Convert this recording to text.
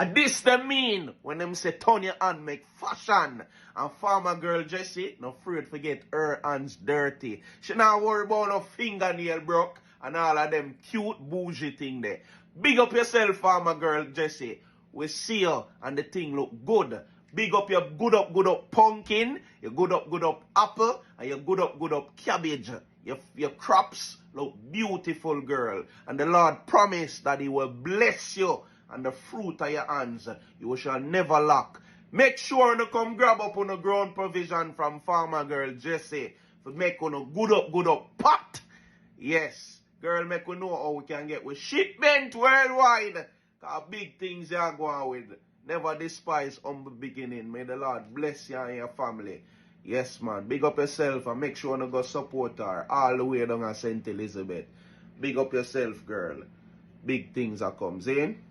And this the mean when them say turn your hand make fashion. And farmer girl Jessie, no afraid to get her hands dirty. She not worry about no fingernail broke and all of them cute bougie thing there. Big up yourself, farmer girl Jessie. We see you and the thing look good. Big up your good up pumpkin, your good up apple, and your good up cabbage. Your crops look beautiful, girl. And the Lord promised that He will bless you and the fruit of your hands. You shall never lack. Make sure you come grab up on the ground provision from farmer girl Jessie to make on a good up pot. Yes, girl, make we know how we can get with shipment worldwide. Cause big things you are going with. Never despise humble beginning. May the Lord bless you and your family. Yes, man. Big up yourself and make sure you go support her all the way down at St. Elizabeth. Big up yourself, girl. Big things are comes in.